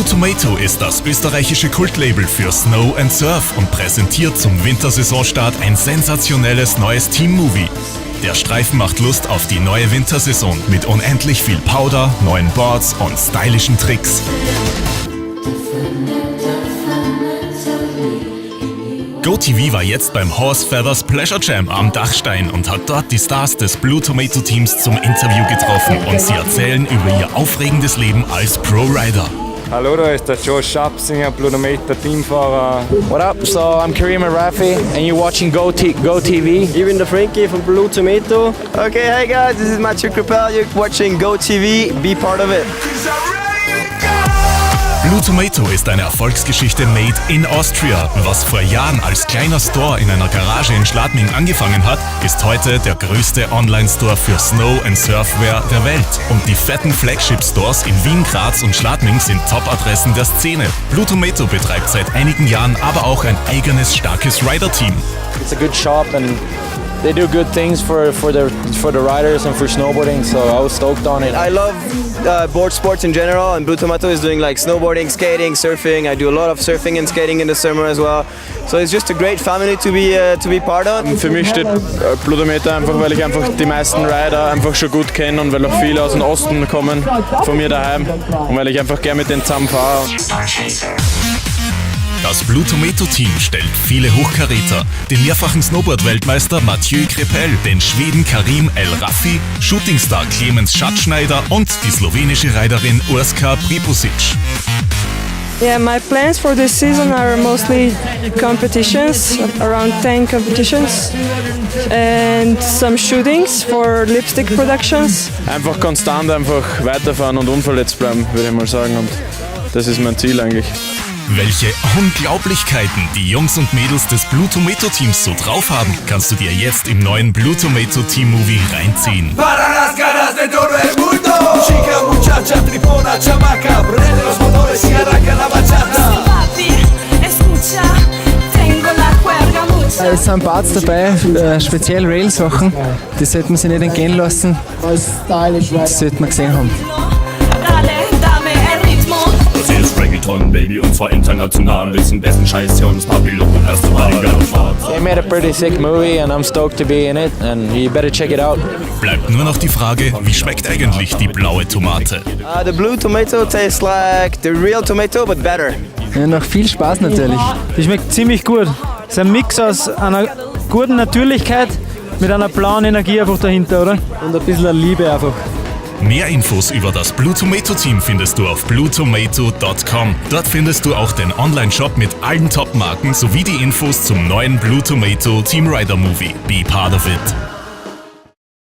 Tomato ist das österreichische Kultlabel für Snow and Surf und präsentiert zum Wintersaisonstart ein sensationelles neues Team-Movie. Der Streifen macht Lust auf die neue Wintersaison mit unendlich viel Powder, neuen Boards und stylischen Tricks. GoTV war jetzt beim Horse Feathers Pleasure Jam am Dachstein und hat dort die Stars des Blue Tomato Teams zum Interview getroffen und sie erzählen über ihr aufregendes Leben als Pro-Rider. Hallo, da ist der Joe Schapsinger, Blue Tomato Teamfahrer. What up? So I'm Kareem Arafi and you're watching GoTV. Even the Frankie from Blue Tomato. Okay, hey guys, this is Mathieu Crepel. You're watching GoTV. Be part of it. Blue Tomato ist eine Erfolgsgeschichte made in Austria. Was vor Jahren als kleiner Store in einer Garage in Schladming angefangen hat, ist heute der größte Online-Store für Snow- and Surfwear der Welt. Und die fetten Flagship-Stores in Wien, Graz und Schladming sind Top-Adressen der Szene. Blue Tomato betreibt seit einigen Jahren aber auch ein eigenes starkes Rider-Team. It's a good shop and they do good things for the riders and for snowboarding, so I was stoked on it. I love board sports in general, and Blue Tomato is doing like snowboarding, skating, surfing. I do a lot of surfing and skating in the summer as well. So it's just a great family to be part of. Für mich steht Blue Tomato einfach, weil ich einfach die meisten Rider einfach schon gut kenne und weil auch viele aus dem Osten kommen, von mir daheim und weil ich einfach gerne mit denen zusammen fahre. Das Blue Tomato Team stellt viele Hochkaräter, den mehrfachen Snowboard-Weltmeister Mathieu Crepel, den Schweden Karim El Raffi, Shootingstar Clemens Schatzschneider und die slowenische Riderin Urska Pripusic. Yeah, my plans for this season are mostly competitions, around 10 competitions, and some shootings for lipstick productions. Einfach konstant einfach weiterfahren und unverletzt bleiben, würde ich mal sagen, und das ist mein Ziel eigentlich. Welche Unglaublichkeiten die Jungs und Mädels des Blue Tomato Teams so drauf haben, kannst du dir jetzt im neuen Blue Tomato Team Movie reinziehen. Es sind Parts dabei, speziell Rail-Sachen, die sollte man sich nicht entgehen lassen, das sollte man gesehen haben. Reggaeton, Baby, und zwar international. Wissen besten Scheiß hier und das Papillon. Erste Mal They made a pretty sick movie and I'm stoked to be in it and you better check it out. Bleibt nur noch die Frage, wie schmeckt eigentlich die blaue Tomate? The Blue Tomato tastes like the real tomato, but better. Ja, noch viel Spaß natürlich. Die schmeckt ziemlich gut. Es ist ein Mix aus einer guten Natürlichkeit mit einer blauen Energie einfach dahinter, oder? Und ein bisschen Liebe einfach. Mehr Infos über das Blue Tomato Team findest du auf bluetomato.com. Dort findest du auch den Online-Shop mit allen Top-Marken sowie die Infos zum neuen Blue Tomato Team Rider Movie. Be part of it.